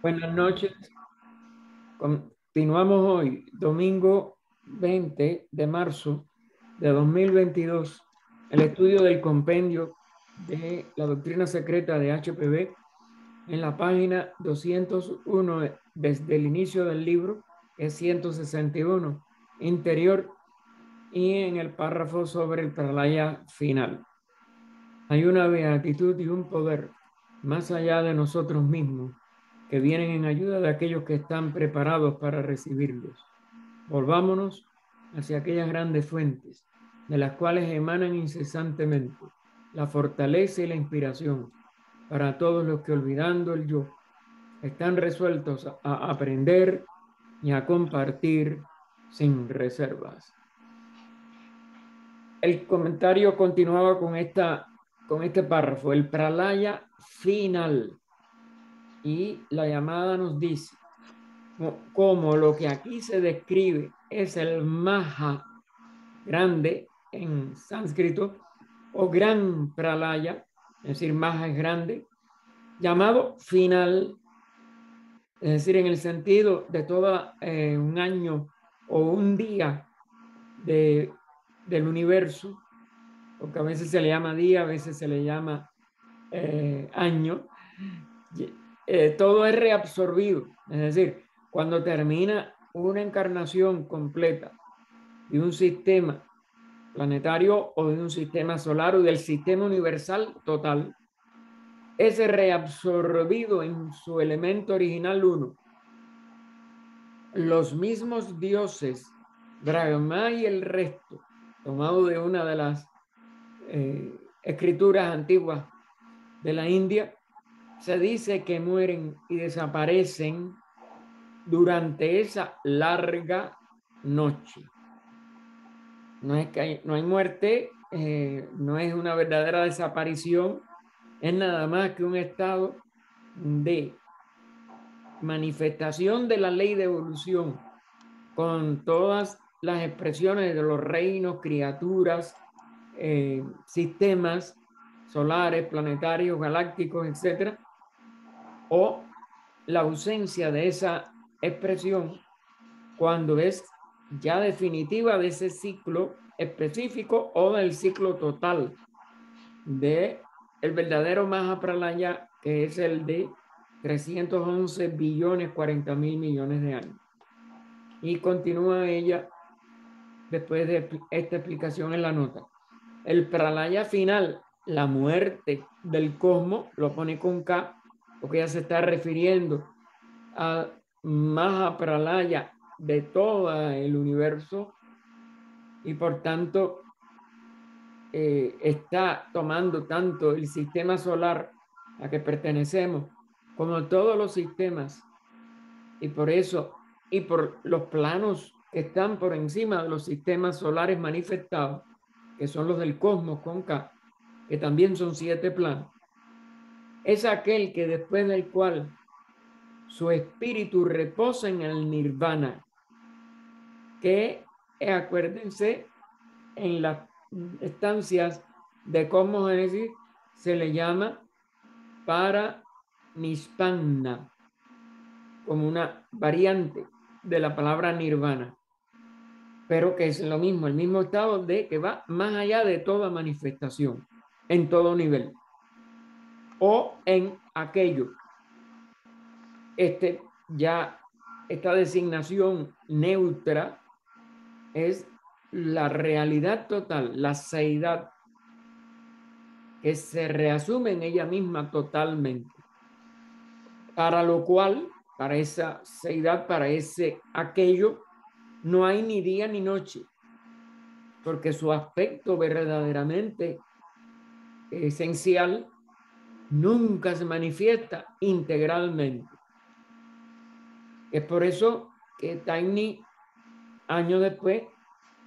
Buenas noches. Continuamos hoy, domingo 20 de marzo de 2022, el estudio del compendio de la doctrina secreta de HPB en la página 201 desde el inicio del libro, que es 161 interior, y en el párrafo sobre el pralaya final. Hay una beatitud y un poder más allá de nosotros mismos que vienen en ayuda de aquellos que están preparados para recibirlos. Volvámonos hacia aquellas grandes fuentes de las cuales emanan incesantemente la fortaleza y la inspiración para todos los que, olvidando el yo, están resueltos a aprender y a compartir sin reservas. El comentario continuaba con este párrafo, el pralaya final. Y la llamada nos dice, como lo que aquí se describe es el maha grande en sánscrito, o gran pralaya, es decir, maha es grande, llamado final, es decir, en el sentido de todo un año o un día del universo, porque a veces se le llama día, a veces se le llama año. Todo es reabsorbido, es decir, cuando termina una encarnación completa de un sistema planetario o de un sistema solar o del sistema universal total, es reabsorbido en su elemento original uno. Los mismos dioses, Brahma y el resto, tomado de una de las escrituras antiguas de la India, se dice que mueren y desaparecen durante esa larga noche. No es que no hay muerte, no es una verdadera desaparición, es nada más que un estado de manifestación de la ley de evolución con todas las expresiones de los reinos, criaturas, sistemas solares, planetarios, galácticos, etcétera, o la ausencia de esa expresión cuando es ya definitiva de ese ciclo específico o del ciclo total de el verdadero Mahapralaya, que es el de 311 billones 40 mil millones de años. Y continúa ella después de esta explicación en la nota. El pralaya final, la muerte del cosmos, lo pone con K, porque ya se está refiriendo a Mahapralaya de todo el universo y por tanto está tomando tanto el sistema solar a que pertenecemos como todos los sistemas y por eso y por los planos que están por encima de los sistemas solares manifestados, que son los del cosmos con K, que también son 7 planos, es aquel que después del cual su espíritu reposa en el nirvana, que acuérdense, en las estancias de cosmogénesis se le llama para nispanna, como una variante de la palabra nirvana, pero que es lo mismo, el mismo estado de que va más allá de toda manifestación, en todo nivel, o en aquello. Ya esta designación neutra es la realidad total, la seidad, que se reasume en ella misma totalmente. Para lo cual, para esa seidad, para ese aquello, no hay ni día ni noche, porque su aspecto verdaderamente esencial nunca se manifiesta integralmente. Es por eso que Tiny, años después,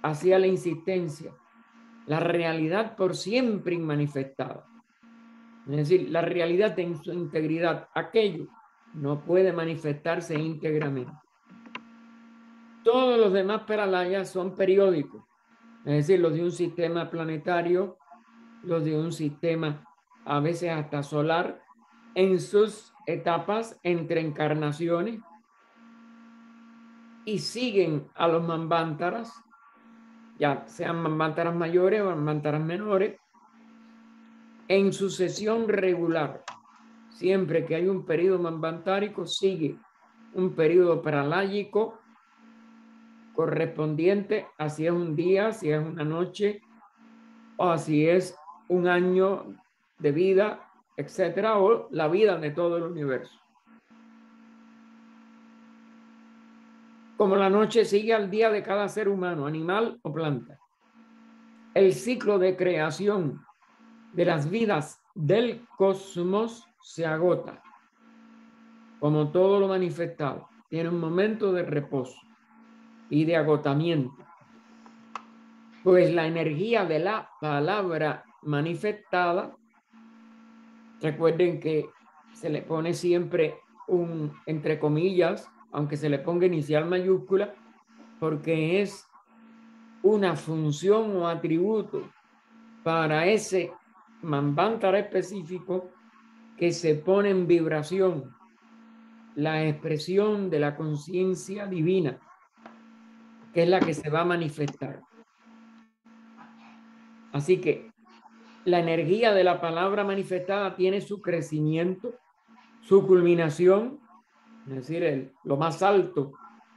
hacía la insistencia, la realidad por siempre inmanifestada. Es decir, la realidad en su integridad, aquello no puede manifestarse íntegramente. Todos los demás paralayas son periódicos, es decir, los de un sistema planetario, los de un sistema a veces hasta solar, en sus etapas entre encarnaciones y siguen a los manvántaras, ya sean manvántaras mayores o manvántaras menores, en sucesión regular. Siempre que hay un periodo manvantárico, sigue un periodo praláyico correspondiente a si es un día, si es una noche, o si es un año de vida, etcétera, o la vida de todo el universo. Como la noche sigue al día de cada ser humano, animal o planta. El ciclo de creación de las vidas del cosmos se agota. Como todo lo manifestado, tiene un momento de reposo y de agotamiento. Pues la energía de la palabra manifestada, recuerden que se le pone siempre un, entre comillas, aunque se le ponga inicial mayúscula, porque es una función o atributo para ese manvantara específico que se pone en vibración, la expresión de la conciencia divina, que es la que se va a manifestar. Así que la energía de la palabra manifestada tiene su crecimiento, su culminación, es decir, lo más alto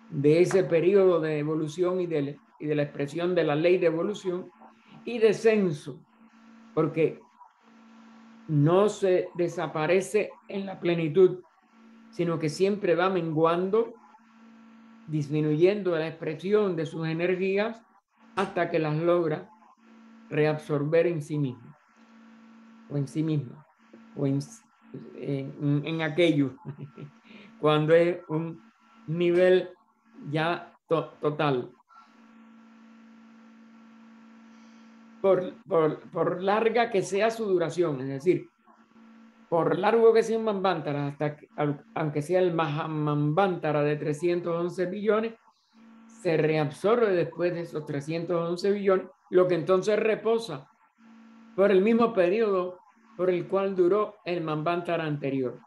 de ese periodo de evolución y de la expresión de la ley de evolución, y descenso, porque no se desaparece en la plenitud, sino que siempre va menguando, disminuyendo la expresión de sus energías hasta que las logra reabsorber en sí mismo, o en sí misma, o en aquello, cuando es un nivel ya total. Por larga que sea su duración, es decir, por largo que sea un manvántara, aunque sea el Mahamanvántara de 311 billones, se reabsorbe después de esos 311 billones, lo que entonces reposa por el mismo periodo por el cual duró el manvántara anterior.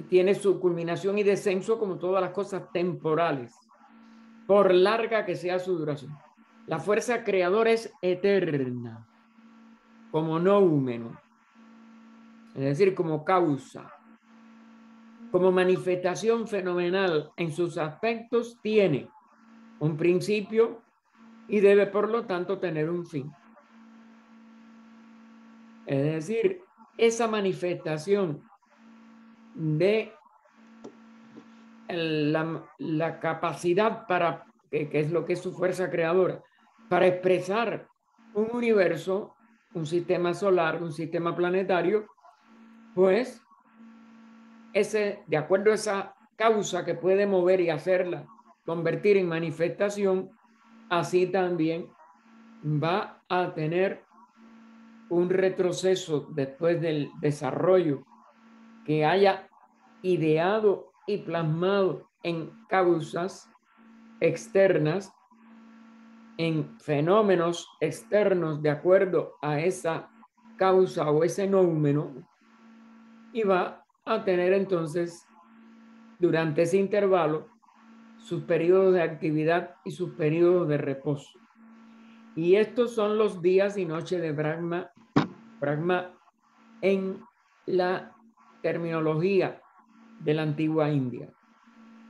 Tiene su culminación y descenso como todas las cosas temporales, por larga que sea su duración. La fuerza creadora es eterna, como noúmeno, es decir, como causa. Como manifestación fenomenal en sus aspectos, tiene un principio y debe, por lo tanto, tener un fin. Es decir, esa manifestación de la capacidad para, que es lo que es su fuerza creadora, para expresar un universo, un sistema solar, un sistema planetario, pues de acuerdo a esa causa que puede mover y hacerla convertir en manifestación, así también va a tener un retroceso después del desarrollo que haya ideado y plasmado en causas externas, en fenómenos externos de acuerdo a esa causa o ese noúmeno, y va a tener entonces durante ese intervalo sus periodos de actividad y sus periodos de reposo. Y estos son los días y noches de Brahma en la terminología de la antigua India.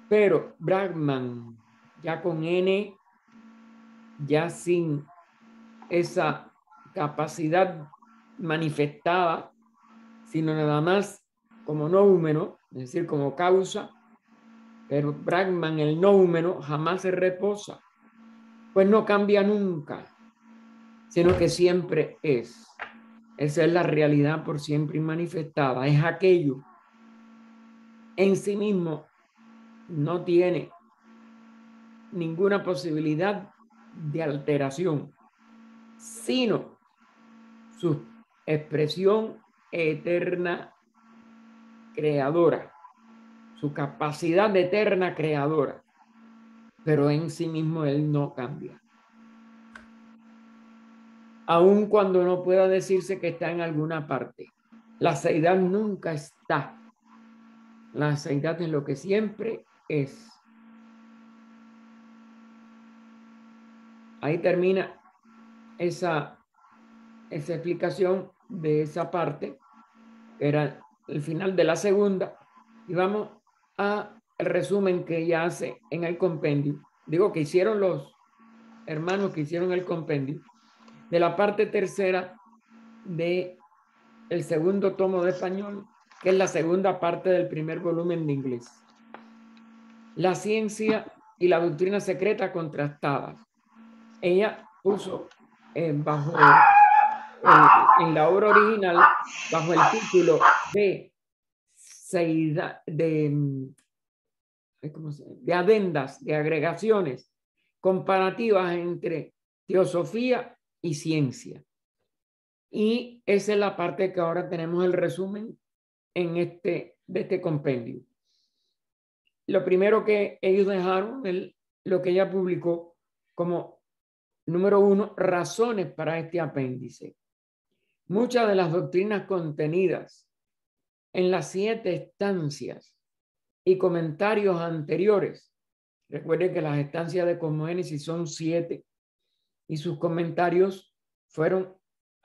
Pero Brahman, ya con N, ya sin esa capacidad manifestada, sino nada más como noúmeno, es decir, como causa, pero Brahman, el noúmeno, jamás se reposa, pues no cambia nunca, sino que siempre es. Esa es la realidad por siempre manifestada. Es aquello en sí mismo, no tiene ninguna posibilidad de alteración, sino su expresión eterna creadora, su capacidad eterna creadora, pero en sí mismo él no cambia. aun cuando no pueda decirse que está en alguna parte. La seidad nunca está. La seidad es lo que siempre es. Ahí termina esa explicación de esa parte, que era el final de la segunda, y vamos a el resumen que ella hace en el compendio. Digo que hicieron los hermanos que hicieron el compendio de la parte tercera de el segundo tomo de español, que es la segunda parte del primer volumen de inglés. La ciencia y la doctrina secreta contrastadas. Ella puso bajo en la obra original, bajo el título de adendas, de agregaciones comparativas entre teosofía y ciencia. Y esa es la parte que ahora tenemos el resumen de este compendio. Lo primero que ellos dejaron, lo que ella publicó como número 1, razones para este apéndice. Muchas de las doctrinas contenidas en las 7 estancias y comentarios anteriores, recuerden que las estancias de Cosmogénesis son 7 y sus comentarios fueron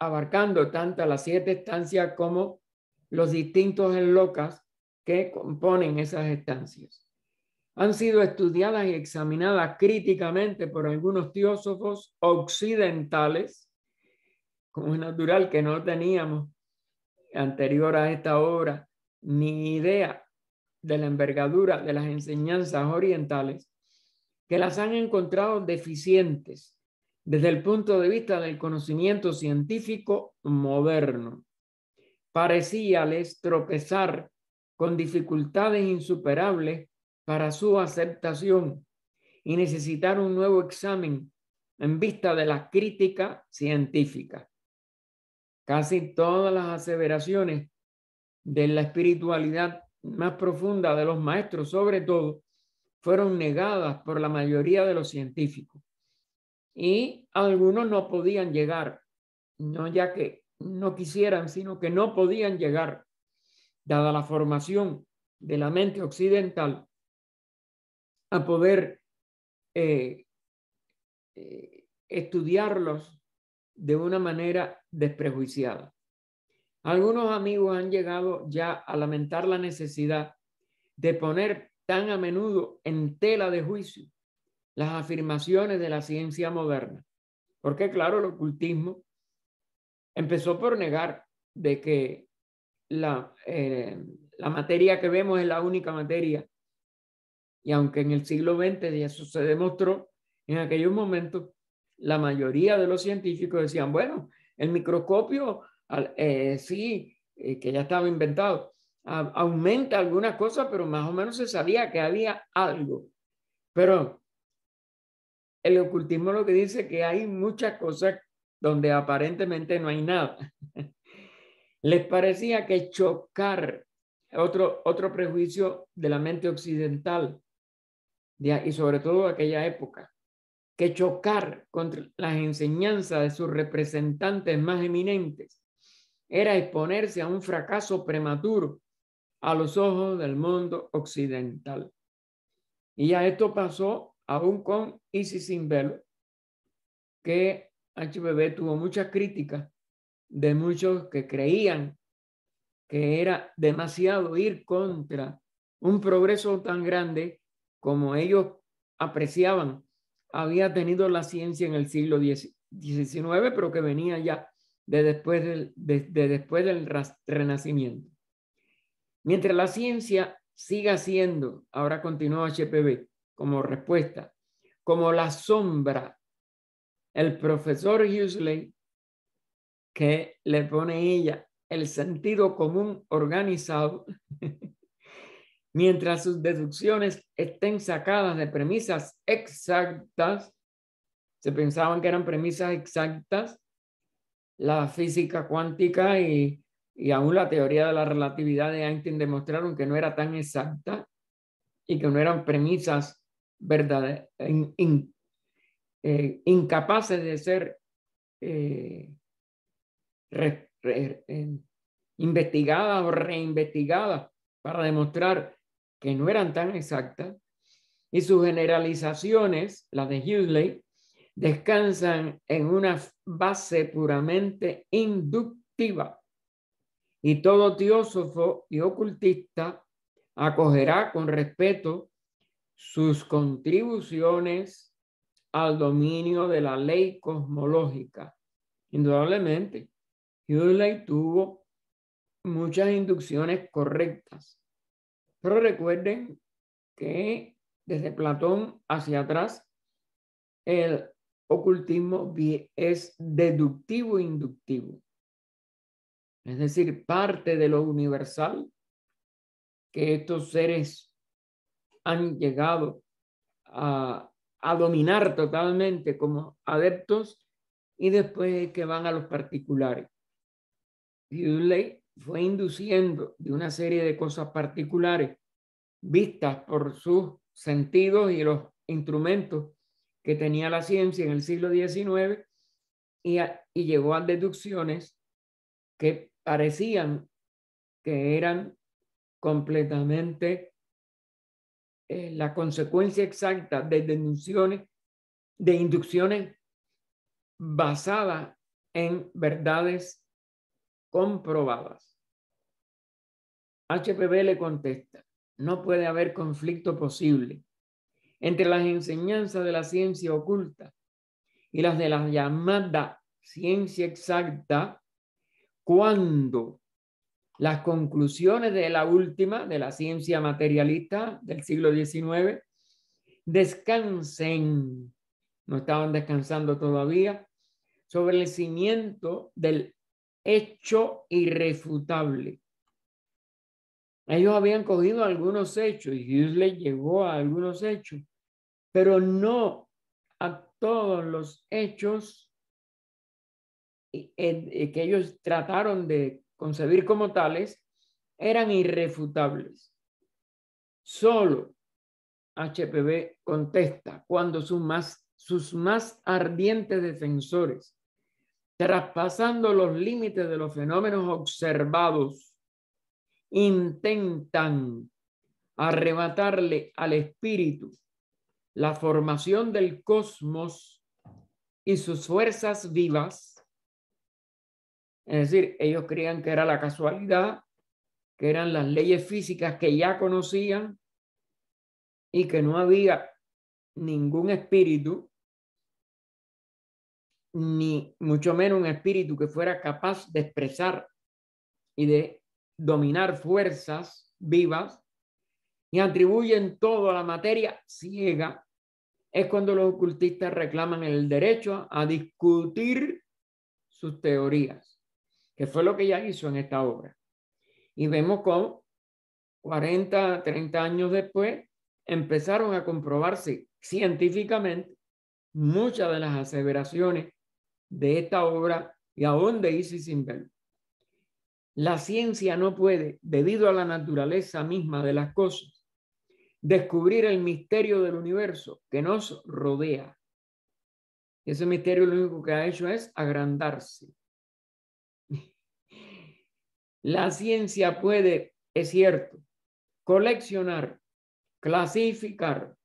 abarcando tanto las 7 estancias como los distintos enlocas que componen esas estancias. Han sido estudiadas y examinadas críticamente por algunos teósofos occidentales, como es natural que no teníamos anterior a esta obra ni idea de la envergadura de las enseñanzas orientales, que las han encontrado deficientes desde el punto de vista del conocimiento científico moderno. Parecíales tropezar con dificultades insuperables para su aceptación y necesitar un nuevo examen en vista de la crítica científica. Casi todas las aseveraciones de la espiritualidad más profunda de los maestros, sobre todo, fueron negadas por la mayoría de los científicos. Y algunos no podían llegar, no ya que no quisieran, sino que no podían llegar, dada la formación de la mente occidental, a poder estudiarlos de una manera desprejuiciada. Algunos amigos han llegado ya a lamentar la necesidad de poner tan a menudo en tela de juicio las afirmaciones de la ciencia moderna. Porque claro, el ocultismo empezó por negar de que la materia que vemos es la única materia. Y aunque en el siglo XX eso se demostró, en aquellos momentos la mayoría de los científicos decían, bueno, el microscopio sí, que ya estaba inventado, aumenta algunas cosas, pero más o menos se sabía que había algo. Pero el ocultismo lo que dice que hay muchas cosas donde aparentemente no hay nada. Les parecía que chocar, otro prejuicio de la mente occidental, y sobre todo de aquella época, que chocar contra las enseñanzas de sus representantes más eminentes era exponerse a un fracaso prematuro a los ojos del mundo occidental. Y ya esto pasó aún con Isis Sin Velo, que HBB tuvo muchas críticas de muchos que creían que era demasiado ir contra un progreso tan grande como ellos apreciaban había tenido la ciencia en el siglo XIX, pero que venía ya después del Renacimiento. Mientras la ciencia siga siendo, ahora continúa HPB como respuesta, como la sombra, el profesor Huxley, que le pone ella el sentido común organizado, mientras sus deducciones estén sacadas de premisas exactas, se pensaban que eran premisas exactas, la física cuántica y aún la teoría de la relatividad de Einstein demostraron que no era tan exacta y que no eran premisas verdaderas, incapaces de ser investigadas o reinvestigadas para demostrar que no eran tan exactas, y sus generalizaciones, las de Huxley, descansan en una base puramente inductiva, y todo teósofo y ocultista acogerá con respeto sus contribuciones al dominio de la ley cosmológica. Indudablemente, Huxley tuvo muchas inducciones correctas, pero recuerden que desde Platón hacia atrás, el ocultismo es deductivo e inductivo. Es decir, parte de lo universal que estos seres han llegado a dominar totalmente como adeptos, y después que van a los particulares. Huxley fue induciendo de una serie de cosas particulares vistas por sus sentidos y los instrumentos que tenía la ciencia en el siglo XIX, y llegó a deducciones que parecían que eran completamente la consecuencia exacta de deducciones, de inducciones basadas en verdades comprobadas. HPB le contesta: no puede haber conflicto posible entre las enseñanzas de la ciencia oculta y las de la llamada ciencia exacta, cuando las conclusiones de la última, de la ciencia materialista del siglo XIX, descansen, no estaban descansando todavía, sobre el cimiento del hecho irrefutable. Ellos habían cogido algunos hechos, y Huxley llegó a algunos hechos, pero no a todos los hechos que ellos trataron de concebir como tales eran irrefutables. Solo HPB contesta cuando sus más ardientes defensores, traspasando los límites de los fenómenos observados, intentan arrebatarle al espíritu la formación del cosmos y sus fuerzas vivas. Es decir, ellos creían que era la casualidad, que eran las leyes físicas que ya conocían, y que no había ningún espíritu, ni mucho menos un espíritu que fuera capaz de expresar y de dominar fuerzas vivas, y atribuyen todo a la materia ciega. Es cuando los ocultistas reclaman el derecho a discutir sus teorías, que fue lo que ella hizo en esta obra. Y vemos cómo 40, 30 años después empezaron a comprobarse científicamente muchas de las aseveraciones de esta obra, y aún de Isis Simbel. La ciencia no puede, debido a la naturaleza misma de las cosas, descubrir el misterio del universo que nos rodea. Ese misterio lo único que ha hecho es agrandarse. La ciencia puede, es cierto, coleccionar, clasificar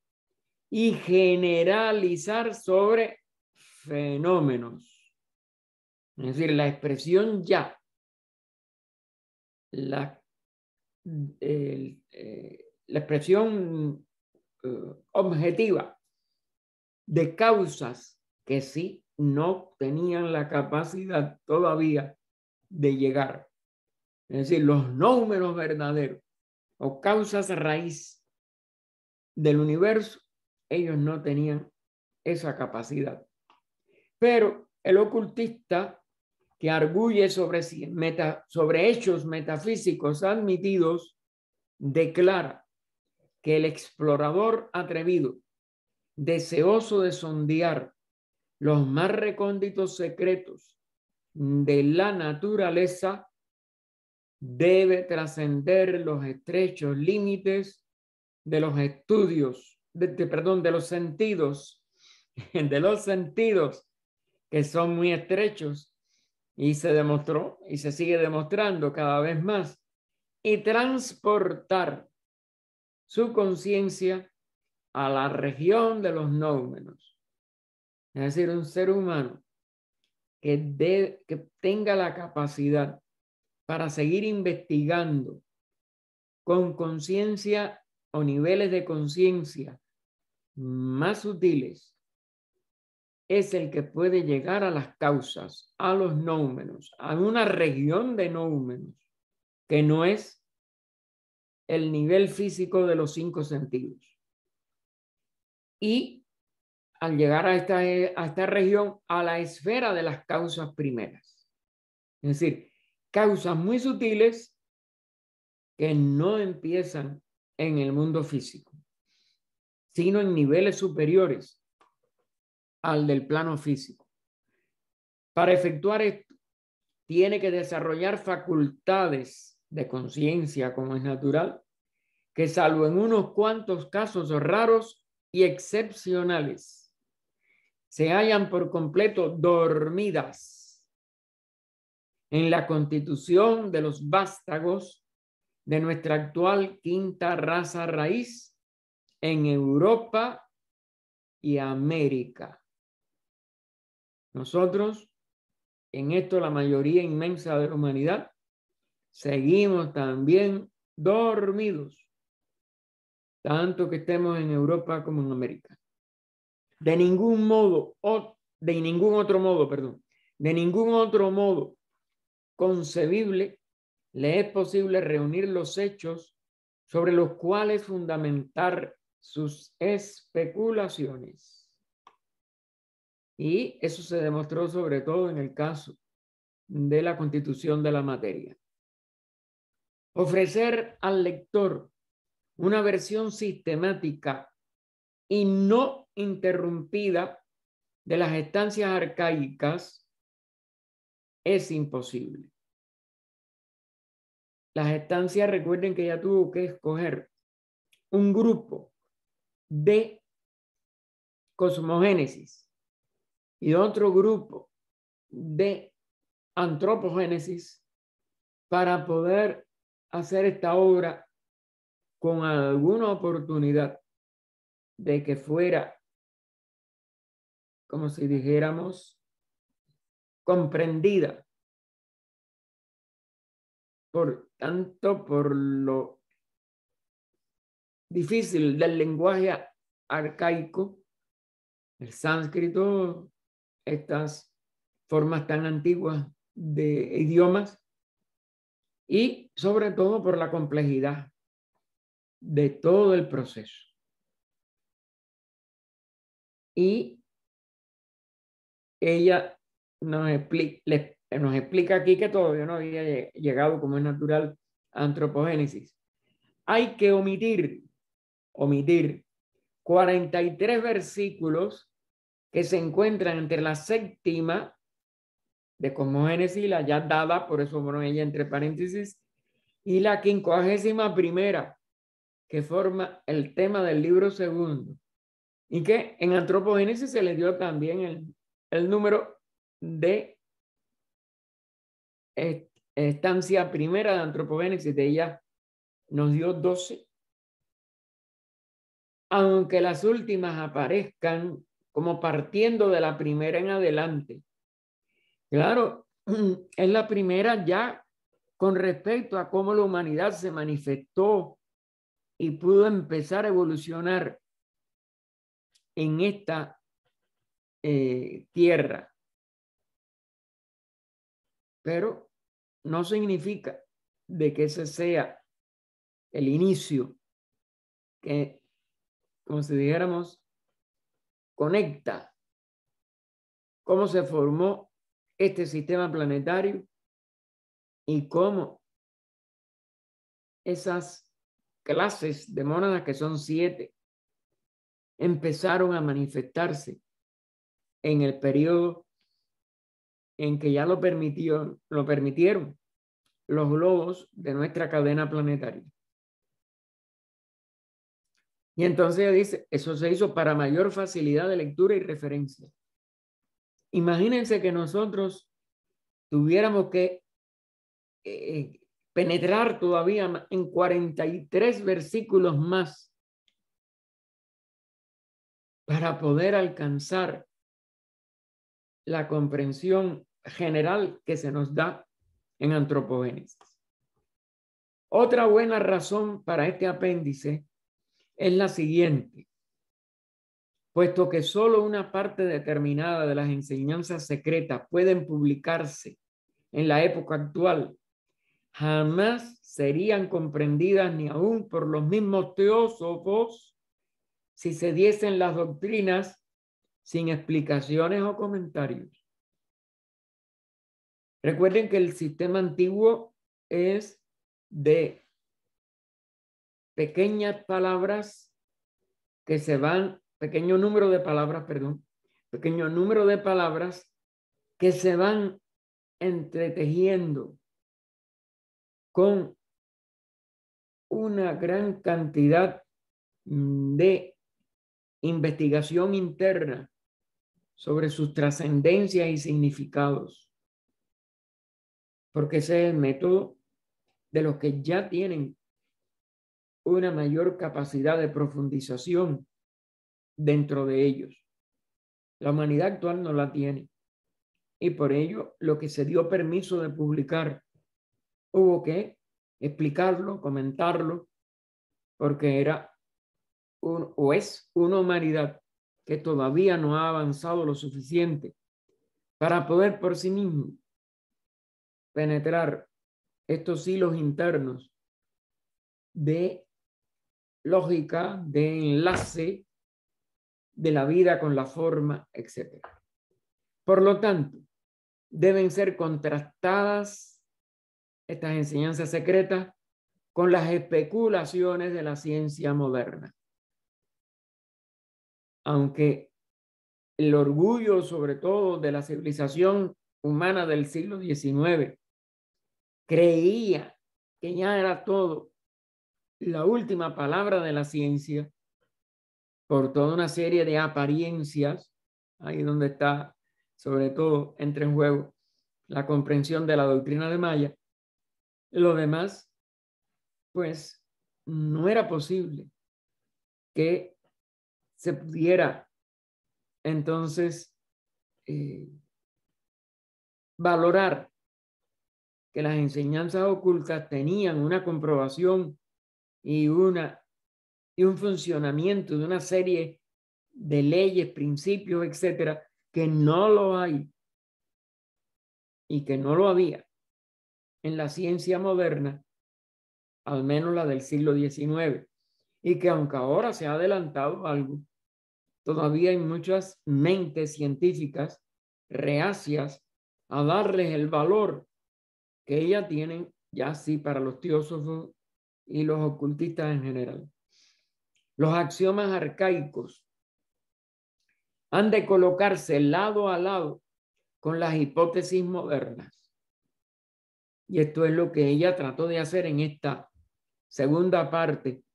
y generalizar sobre fenómenos. Es decir, la expresión ya, la expresión objetiva de causas que sí no tenían la capacidad todavía de llegar. Es decir, los números verdaderos o causas raíz del universo, ellos no tenían esa capacidad. Pero el ocultista, que arguye sobre hechos metafísicos admitidos, declara que el explorador atrevido, deseoso de sondear los más recónditos secretos de la naturaleza, debe trascender los estrechos límites de los estudios, de los sentidos que son muy estrechos, y se demostró y se sigue demostrando cada vez más, y transportar su conciencia a la región de los nóumenos. Es decir, un ser humano que tenga la capacidad para seguir investigando con conciencia o niveles de conciencia más sutiles, es el que puede llegar a las causas, a los nóumenos, a una región de nóumenos, que no es el nivel físico de los 5 sentidos. Y al llegar a esta región, a la esfera de las causas primeras. Es decir, causas muy sutiles que no empiezan en el mundo físico, sino en niveles superiores al del plano físico. Para efectuar esto, tiene que desarrollar facultades de conciencia, como es natural, que salvo en unos cuantos casos raros y excepcionales, se hallan por completo dormidas en la constitución de los vástagos de nuestra actual quinta raza raíz en Europa y América. Nosotros, en esto la mayoría inmensa de la humanidad, seguimos también dormidos, tanto que estemos en Europa como en América. De ningún otro modo concebible le es posible reunir los hechos sobre los cuales fundamentar sus especulaciones. Y eso se demostró sobre todo en el caso de la constitución de la materia. Ofrecer al lector una versión sistemática y no interrumpida de las estancias arcaicas es imposible. Las estancias, recuerden que ya tuvo que escoger un grupo de cosmogénesis y otro grupo de antropogénesis para poder hacer esta obra con alguna oportunidad de que fuera, como si dijéramos, comprendida por lo difícil del lenguaje arcaico, el sánscrito, estas formas tan antiguas de idiomas, y sobre todo por la complejidad de todo el proceso. Y ella nos explica aquí que todavía no había llegado, como es natural, a antropogénesis. Hay que omitir 43 versículos que se encuentran entre la séptima de cosmogénesis, la ya dada, por eso bueno, ella entre paréntesis, y la 51ª, que forma el tema del libro segundo, y que en antropogénesis se le dio también el número de estancia primera de antropogénesis. De ella nos dio 12, aunque las últimas aparezcan como partiendo de la primera en adelante. Claro, es la primera ya con respecto a cómo la humanidad se manifestó y pudo empezar a evolucionar en esta tierra. Pero no significa de que ese sea el inicio que, como si dijéramos, conecta cómo se formó este sistema planetario y cómo esas clases de mónadas, que son 7, empezaron a manifestarse en el periodo en que ya lo permitieron los globos de nuestra cadena planetaria. Y entonces ella dice, eso se hizo para mayor facilidad de lectura y referencia. Imagínense que nosotros tuviéramos que penetrar todavía en 43 versículos más para poder alcanzar la comprensión general que se nos da en Antropogénesis. Otra buena razón para este apéndice es la siguiente. Puesto que solo una parte determinada de las enseñanzas secretas pueden publicarse en la época actual, jamás serían comprendidas ni aún por los mismos teósofos si se diesen las doctrinas sin explicaciones o comentarios. Recuerden que el sistema antiguo es de pequeñas palabras que se van, pequeño número de palabras que se van entretejiendo con una gran cantidad de investigación interna sobre sus trascendencias y significados. Porque ese es el método de los que ya tienen una mayor capacidad de profundización dentro de ellos. La humanidad actual no la tiene. Y por ello, lo que se dio permiso de publicar, hubo que explicarlo, comentarlo, porque era es una humanidad que todavía no ha avanzado lo suficiente para poder por sí mismo penetrar estos hilos internos de lógica, de enlace de la vida con la forma, etc. Por lo tanto, deben ser contrastadas estas enseñanzas secretas con las especulaciones de la ciencia moderna. Aunque el orgullo, sobre todo, de la civilización humana del siglo XIX, creía que ya era todo la última palabra de la ciencia, por toda una serie de apariencias, ahí donde está, sobre todo, entra en juego la comprensión de la doctrina de Maya. Lo demás, pues, no era posible que se pudiera entonces valorar que las enseñanzas ocultas tenían una comprobación y un funcionamiento de una serie de leyes, principios, etcétera, que no lo hay y que no lo había en la ciencia moderna, al menos la del siglo XIX, y que aunque ahora se ha adelantado algo, todavía hay muchas mentes científicas reacias a darles el valor que ellas tienen, ya sí, para los teósofos y los ocultistas en general. Los axiomas arcaicos han de colocarse lado a lado con las hipótesis modernas. Y esto es lo que ella trató de hacer en esta segunda parte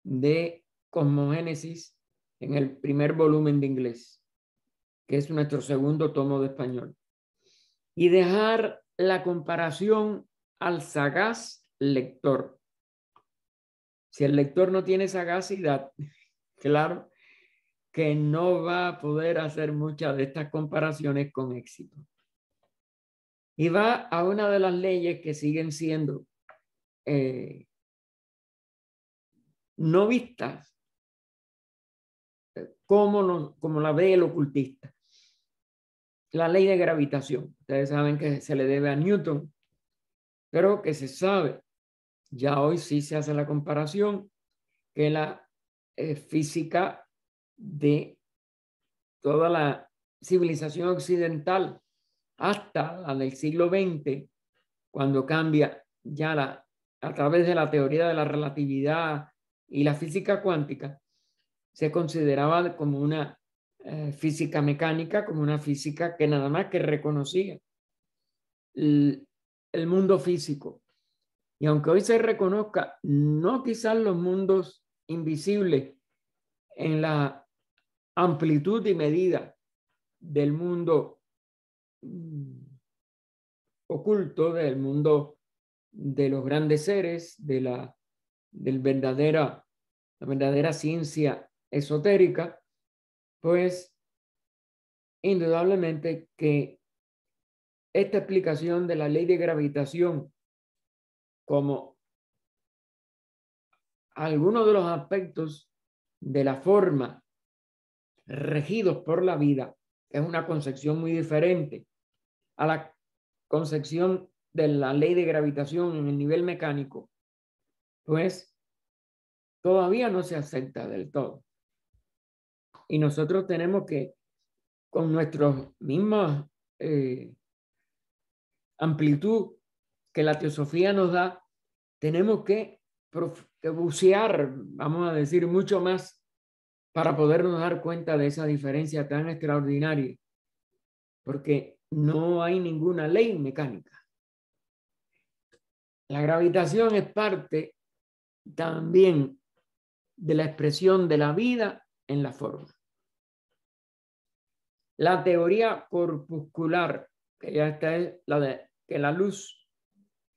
de Cosmogénesis, en el primer volumen de inglés, que es nuestro segundo tomo de español. Y dejar la comparación al sagaz lector. Si el lector no tiene sagacidad, claro que no va a poder hacer muchas de estas comparaciones con éxito. Y va a una de las leyes que siguen siendo no vistas como la ve el ocultista. La ley de gravitación. Ustedes saben que se le debe a Newton, pero que se sabe, ya hoy sí se hace la comparación, que la física de toda la civilización occidental hasta la del siglo XX, cuando cambia ya a través de la teoría de la relatividad y la física cuántica, se consideraba como una física mecánica, como una física que nada más que reconocía el mundo físico. Y aunque hoy se reconozca, no quizás los mundos invisibles en la amplitud y medida del mundo oculto del mundo de los grandes seres, de la verdadera ciencia esotérica, pues indudablemente que esta explicación de la ley de gravitación como algunos de los aspectos de la forma regidos por la vida es una concepción muy diferente a la concepción de la ley de gravitación en el nivel mecánico, pues todavía no se acepta del todo. Y nosotros tenemos que, con nuestra misma amplitud que la teosofía nos da, tenemos que bucear, vamos a decir, mucho más para podernos dar cuenta de esa diferencia tan extraordinaria, porque no hay ninguna ley mecánica. La gravitación es parte también de la expresión de la vida en la forma. La teoría corpuscular, que ya está, es la de que la luz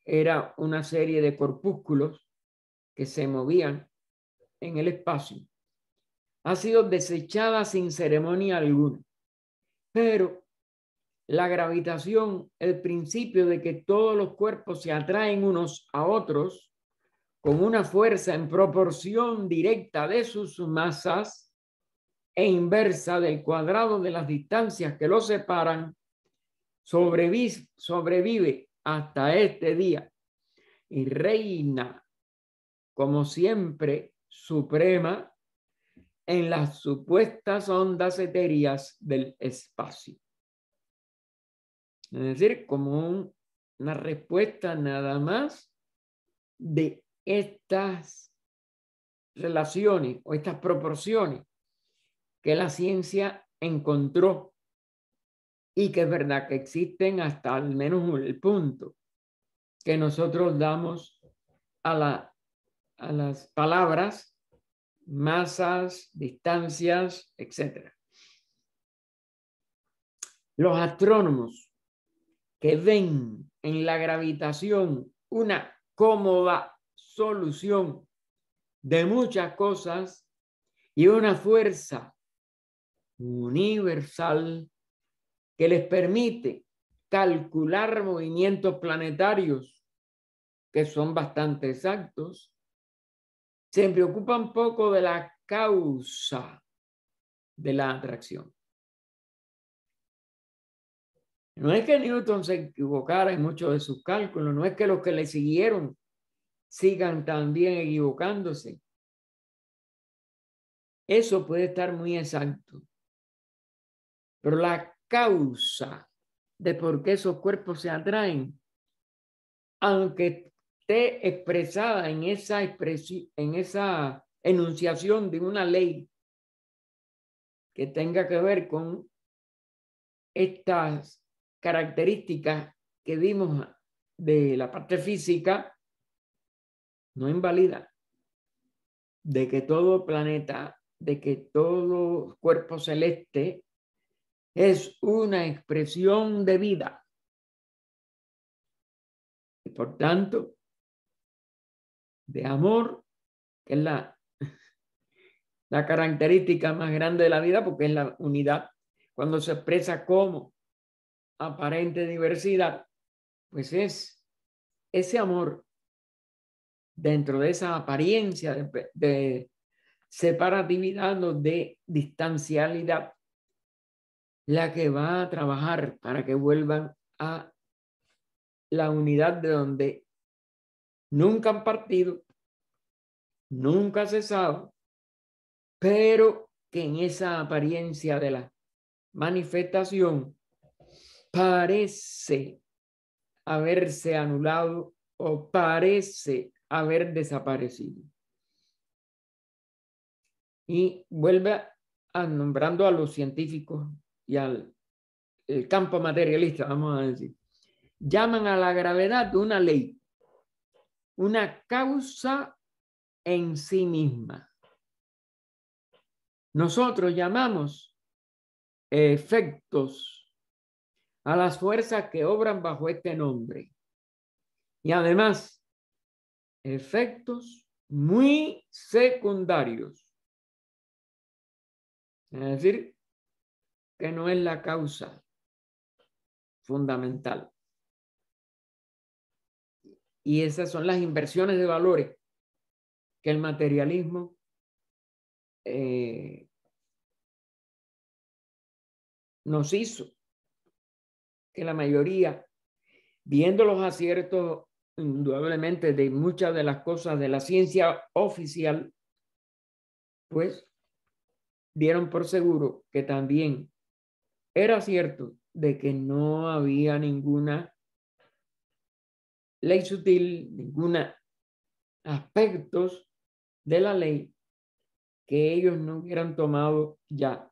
era una serie de corpúsculos que se movían en el espacio, ha sido desechada sin ceremonia alguna. Pero la gravitación, el principio de que todos los cuerpos se atraen unos a otros con una fuerza en proporción directa de sus masas e inversa del cuadrado de las distancias que los separan, sobrevive hasta este día y reina como siempre suprema en las supuestas ondas etéreas del espacio. Es decir, como una respuesta nada más de estas relaciones o estas proporciones que la ciencia encontró y que es verdad que existen hasta al menos el punto que nosotros damos a las palabras, masas, distancias, etc. Los astrónomos que ven en la gravitación una cómoda solución de muchas cosas y una fuerza universal que les permite calcular movimientos planetarios que son bastante exactos, se preocupan poco de la causa de la atracción. No es que Newton se equivocara en muchos de sus cálculos, no es que los que le siguieron sigan también equivocándose. Eso puede estar muy exacto. Pero la causa de por qué esos cuerpos se atraen, aunque esté expresada en esa enunciación de una ley que tenga que ver con estas características que vimos de la parte física, no invalida de que todo planeta, de que todo cuerpo celeste es una expresión de vida. Y por tanto, de amor, que es la característica más grande de la vida, porque es la unidad. Cuando se expresa como aparente diversidad, pues es ese amor dentro de esa apariencia de separatividad o de distancialidad, la que va a trabajar para que vuelvan a la unidad de donde nunca han partido, nunca cesado, pero que en esa apariencia de la manifestación parece haberse anulado o parece haber desaparecido. Y vuelve a nombrando a los científicos y al el campo materialista, vamos a decir. Llaman a la gravedad una ley, una causa en sí misma. Nosotros llamamos efectos a las fuerzas que obran bajo este nombre. Y además, efectos muy secundarios. Es decir, que no es la causa fundamental. Y esas son las inversiones de valores que el materialismo nos hizo. Que la mayoría, viendo los aciertos indudablemente de muchas de las cosas de la ciencia oficial, pues dieron por seguro que también era cierto de que no había ninguna ley sutil, ninguna aspectos de la ley que ellos no hubieran tomado ya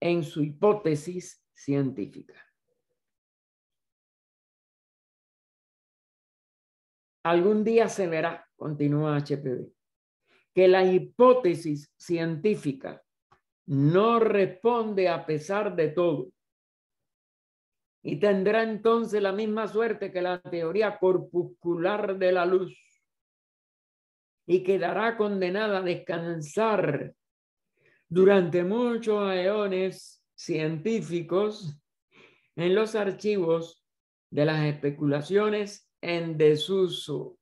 en su hipótesis científica. Algún día se verá, continúa HPV, que la hipótesis científica no responde a pesar de todo y tendrá entonces la misma suerte que la teoría corpuscular de la luz y quedará condenada a descansar durante muchos eones científicos en los archivos de las especulaciones en desuso.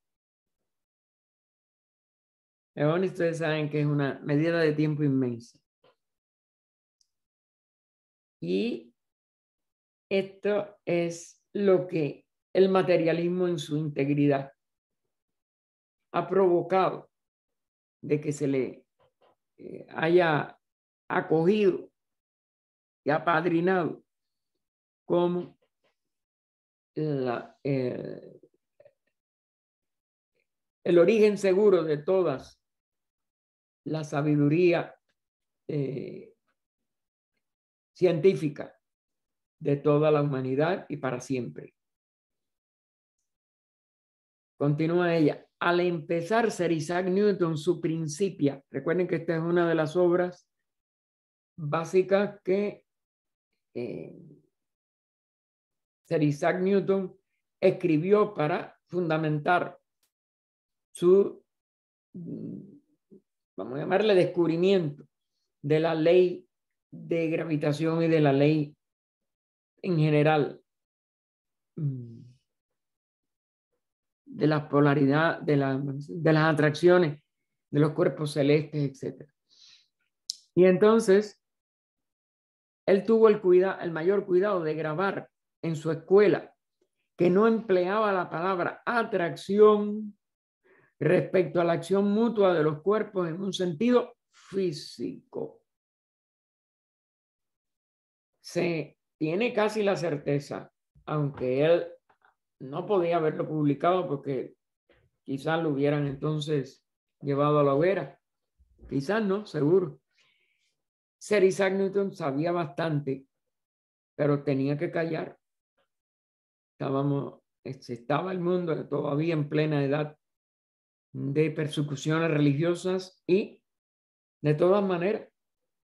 Eones, ustedes saben que es una medida de tiempo inmensa. Y esto es lo que el materialismo en su integridad ha provocado, de que se le haya acogido y apadrinado como el origen seguro de todas la sabiduría científica de toda la humanidad y para siempre. Continúa ella. Al empezar Sir Isaac Newton su Principia, recuerden que esta es una de las obras básicas que Sir Isaac Newton escribió para fundamentar su, vamos a llamarle, descubrimiento de la ley de gravitación y de la ley en general de la polaridad, de las atracciones de los cuerpos celestes, etc. Y entonces, él tuvo el mayor cuidado de grabar en su escuela que no empleaba la palabra atracción respecto a la acción mutua de los cuerpos en un sentido físico. Se tiene casi la certeza, aunque él no podía haberlo publicado porque quizás lo hubieran entonces llevado a la hoguera. Quizás no, seguro. Sir Isaac Newton sabía bastante, pero tenía que callar. Estaba el mundo todavía en plena edad de persecuciones religiosas y de todas maneras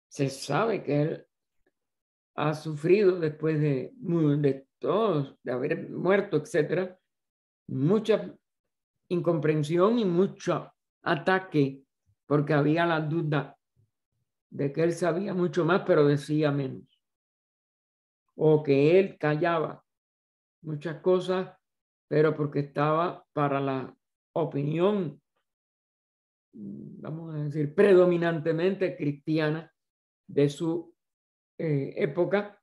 se sabe que él ha sufrido después de todos, de haber muerto, etcétera, mucha incomprensión y mucho ataque porque había la duda de que él sabía mucho más pero decía menos, o que él callaba muchas cosas pero porque estaba para la opinión, vamos a decir, predominantemente cristiana de su época,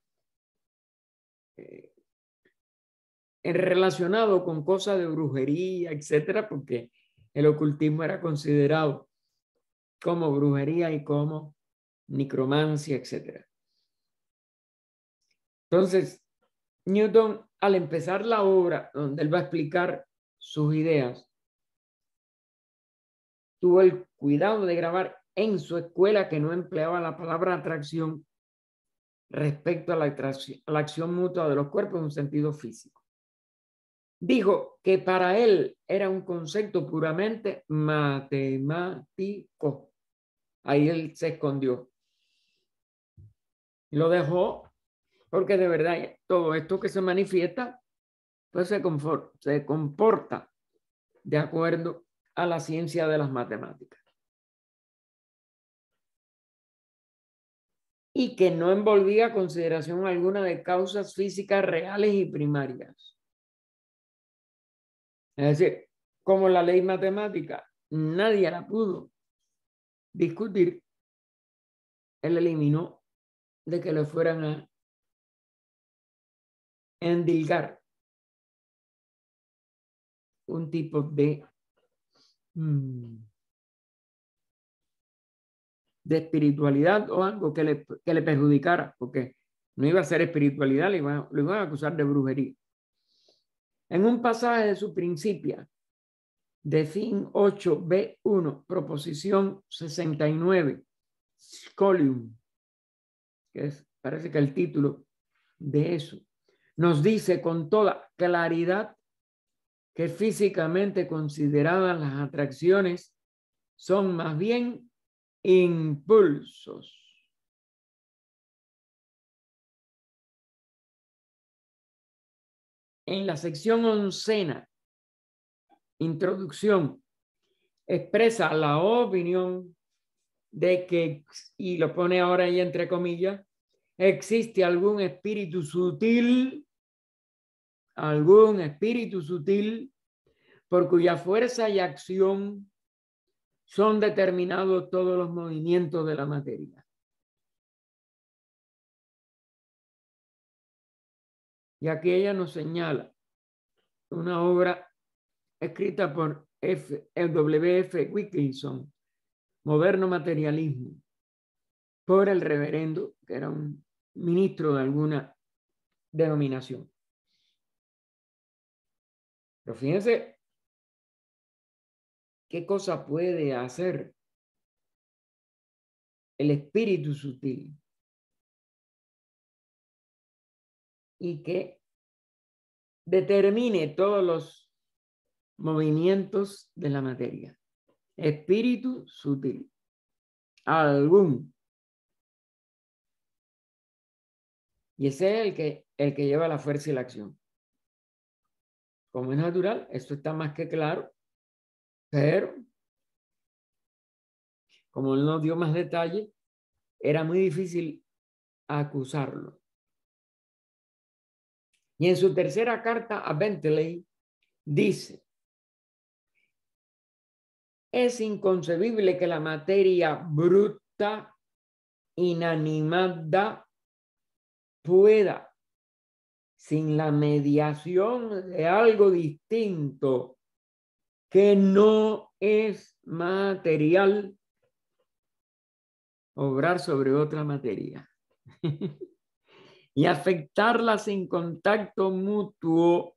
relacionado con cosas de brujería, etcétera, porque el ocultismo era considerado como brujería y como necromancia, etcétera. Entonces, Newton, al empezar la obra donde él va a explicar sus ideas, tuvo el cuidado de grabar en su escuela que no empleaba la palabra atracción respecto a la acción mutua de los cuerpos en un sentido físico. Dijo que para él era un concepto puramente matemático. Ahí él se escondió. Lo dejó porque de verdad todo esto que se manifiesta, pues se comporta de acuerdo a la ciencia de las matemáticas. Y que no envolvía consideración alguna de causas físicas reales y primarias. Es decir, como la ley matemática nadie la pudo discutir, él eliminó de que le fueran a endilgar un tipo de espiritualidad o algo que le perjudicara, porque no iba a ser espiritualidad, lo iban a acusar de brujería. En un pasaje de su Principia, de fin 8b1, proposición 69, Scholium, que parece que el título de eso, nos dice con toda claridad que físicamente consideradas las atracciones son más bien impulsos. En la sección oncena, introducción, expresa la opinión de que, y lo pone ahora ahí entre comillas, existe algún espíritu sutil por cuya fuerza y acción son determinados todos los movimientos de la materia. Y aquí ella nos señala una obra escrita por W.F. Wilkinson, Moderno Materialismo, por el reverendo, que era un ministro de alguna denominación. Pero fíjense qué cosa puede hacer el espíritu sutil y que determine todos los movimientos de la materia. Espíritu sutil. Algún. Y ese es el que lleva la fuerza y la acción. Como es natural, esto está más que claro, pero como él nos dio más detalle, era muy difícil acusarlo. Y en su tercera carta a Bentley dice: es inconcebible que la materia bruta, inanimada, pueda, sin la mediación de algo distinto que no es material, obrar sobre otra materia y afectarla sin contacto mutuo,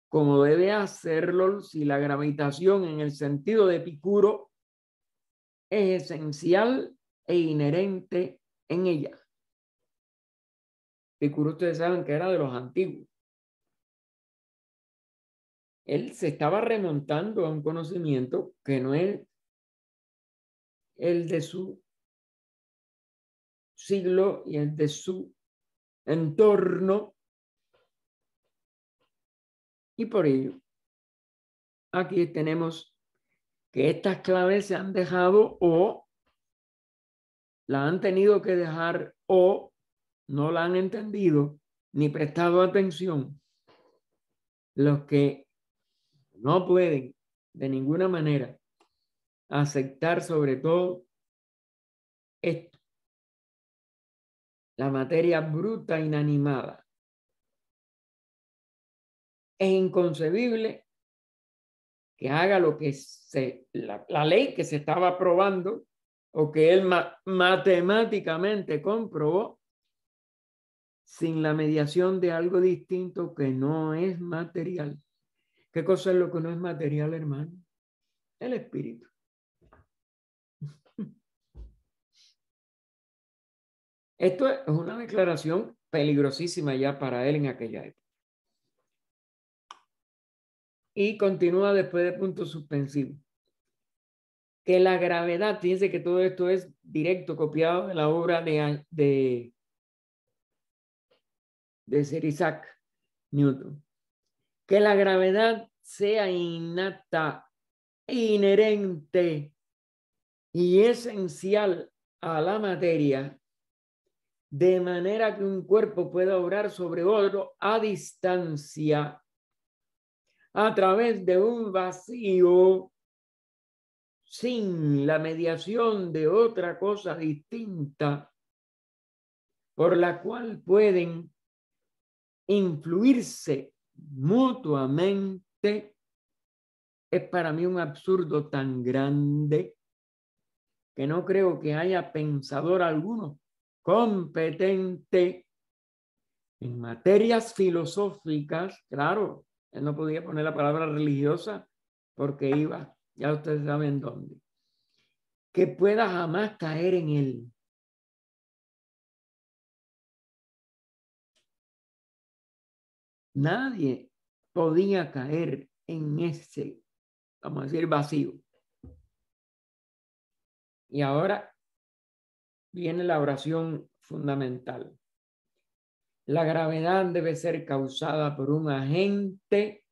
como debe hacerlo si la gravitación en el sentido de Epicuro es esencial e inherente en ella. Epicuro, ustedes saben que era de los antiguos. Él se estaba remontando a un conocimiento que no es el de su siglo y el de su entorno. Y por ello, aquí tenemos que estas claves se han dejado o la han tenido que dejar o no la han entendido ni prestado atención los que no pueden de ninguna manera aceptar sobre todo esto, la materia bruta inanimada. Es inconcebible que haga lo que la ley que se estaba aprobando o que él matemáticamente comprobó sin la mediación de algo distinto que no es material. ¿Qué cosa es lo que no es material, hermano? El espíritu. Esto es una declaración peligrosísima ya para él en aquella época. Y continúa después de punto suspensivo. Que la gravedad, fíjense que todo esto es directo, copiado de la obra de de Sir Isaac Newton. Que la gravedad sea innata, inherente y esencial a la materia, de manera que un cuerpo pueda obrar sobre otro a distancia, a través de un vacío, sin la mediación de otra cosa distinta, por la cual pueden influirse mutuamente, es para mí un absurdo tan grande que no creo que haya pensador alguno competente en materias filosóficas. Claro, él no podía poner la palabra religiosa porque iba, ya ustedes saben dónde, que pueda jamás caer en él. Nadie podía caer en ese, vamos a decir, vacío. Y ahora viene la oración fundamental. La gravedad debe ser causada por un agente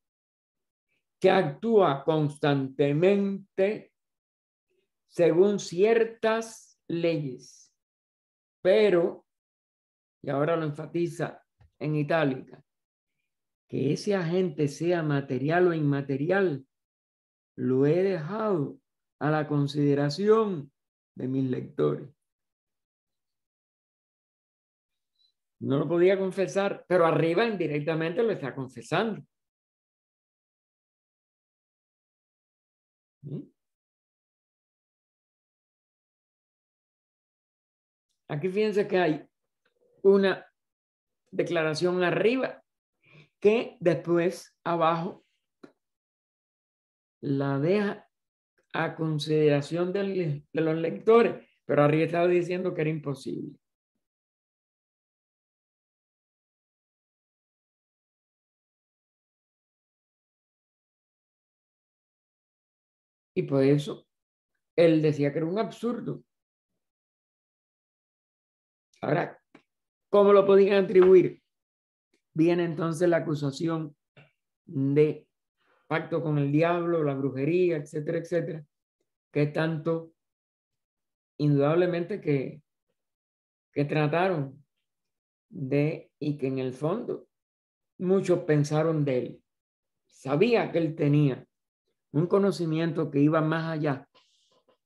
que actúa constantemente según ciertas leyes, pero, y ahora lo enfatiza en itálica, que ese agente sea material o inmaterial, lo he dejado a la consideración de mis lectores. No lo podía confesar, pero arriba indirectamente lo está confesando. Aquí fíjense que hay una declaración arriba que después abajo la deja a consideración de los lectores, pero arriba estaba diciendo que era imposible. Y por eso él decía que era un absurdo. Ahora, ¿cómo lo podían atribuir? Viene entonces la acusación de pacto con el diablo, la brujería, etcétera, etcétera, que tanto indudablemente que trataron de, y que en el fondo muchos pensaron de él. Sabía que él tenía un conocimiento que iba más allá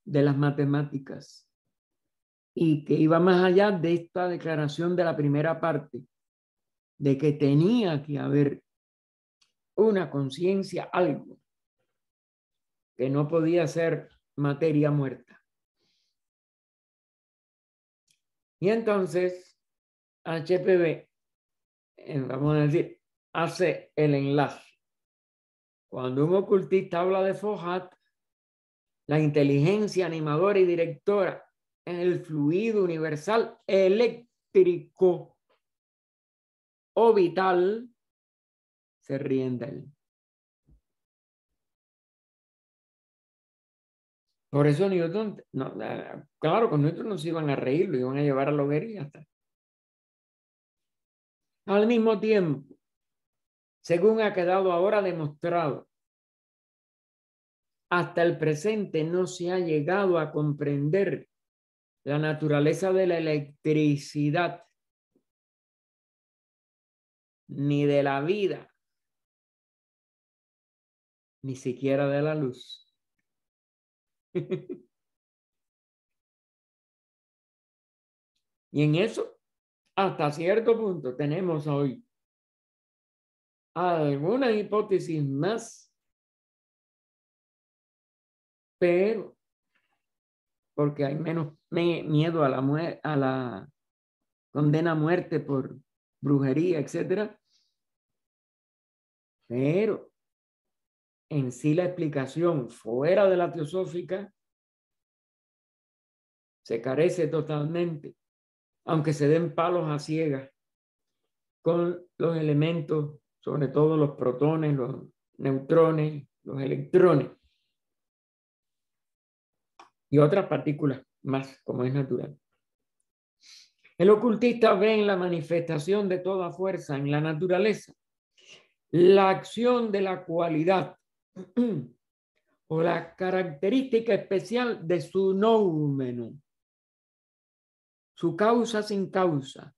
de las matemáticas y que iba más allá de esta declaración de la primera parte, de que tenía que haber una conciencia, algo que no podía ser materia muerta. Y entonces HPV, vamos a decir, hace el enlace. Cuando un ocultista habla de Fohat, la inteligencia animadora y directora en el fluido universal eléctrico o vital, se ríen de él. Por eso Newton, no, claro, con Newton no se iban a reír, lo iban a llevar a la hoguera y ya está. Al mismo tiempo, según ha quedado ahora demostrado, hasta el presente no se ha llegado a comprender la naturaleza de la electricidad, ni de la vida, ni siquiera de la luz. Y en eso, hasta cierto punto, tenemos hoy alguna hipótesis más, pero porque hay menos miedo a la condena a muerte por brujería, etcétera. Pero en sí la explicación fuera de la teosófica se carece totalmente, aunque se den palos a ciegas con los elementos, sobre todo los protones, los neutrones, los electrones y otras partículas más, como es natural. El ocultista ve en la manifestación de toda fuerza en la naturaleza la acción de la cualidad o la característica especial de su noumeno, su causa sin causa,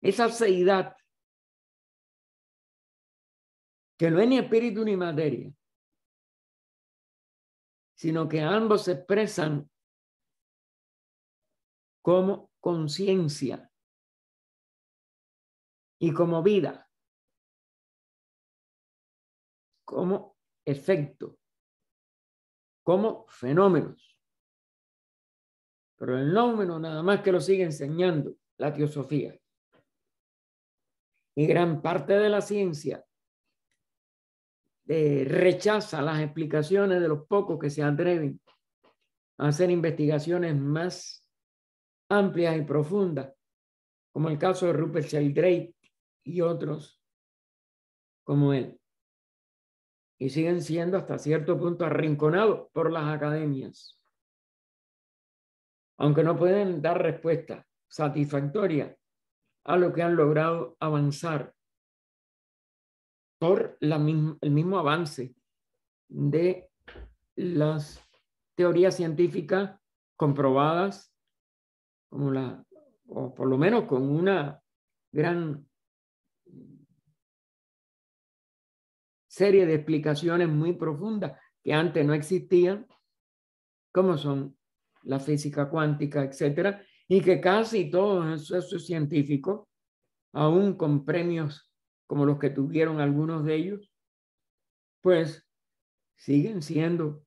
esa seidad que no es ni espíritu ni materia, sino que ambos se expresan como conciencia y como vida, como efecto, como fenómenos. Pero el noumeno nada más que lo sigue enseñando la teosofía. Y gran parte de la ciencia rechaza las explicaciones de los pocos que se atreven a hacer investigaciones más amplias y profundas, como el caso de Rupert Sheldrake y otros como él. Y siguen siendo hasta cierto punto arrinconados por las academias, aunque no pueden dar respuesta satisfactoria a lo que han logrado avanzar por el mismo avance de las teorías científicas comprobadas, como o por lo menos con una gran serie de explicaciones muy profundas que antes no existían, como son la física cuántica, etcétera, y que casi todos esos científicos, aún con premios como los que tuvieron algunos de ellos, pues siguen siendo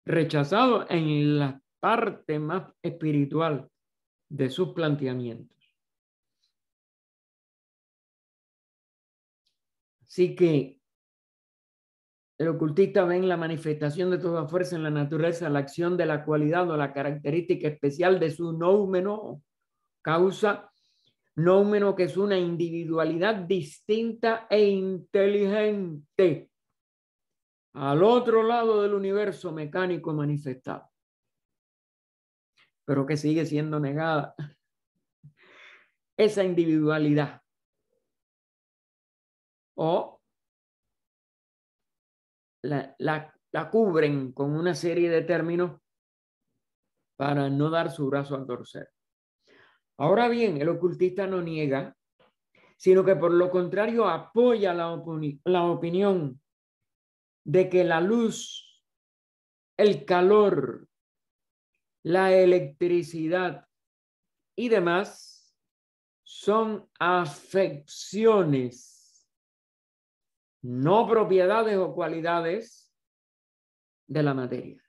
rechazados en la parte más espiritual de sus planteamientos. Así que el ocultista ve en la manifestación de toda fuerza en la naturaleza la acción de la cualidad o la característica especial de su noumeno, causa noumeno, que es una individualidad distinta e inteligente al otro lado del universo mecánico manifestado, pero que sigue siendo negada esa individualidad, o la cubren con una serie de términos para no dar su brazo a torcer. Ahora bien, el ocultista no niega, sino que por lo contrario apoya la opinión de que la luz, el calor, la electricidad y demás son afecciones, no propiedades o cualidades de la materia.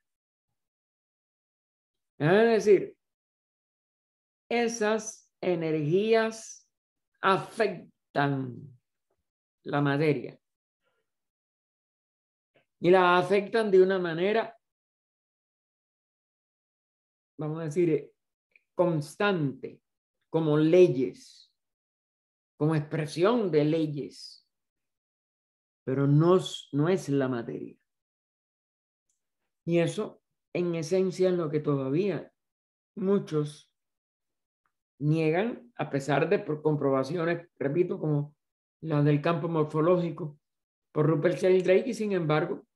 Es decir, esas energías afectan la materia y la afectan de una manera, vamos a decir, constante, como leyes, como expresión de leyes, pero no es la materia. Y eso, en esencia, es lo que todavía muchos niegan, a pesar de comprobaciones, repito, como las del campo morfológico por Rupert Sheldrake, y sin embargo,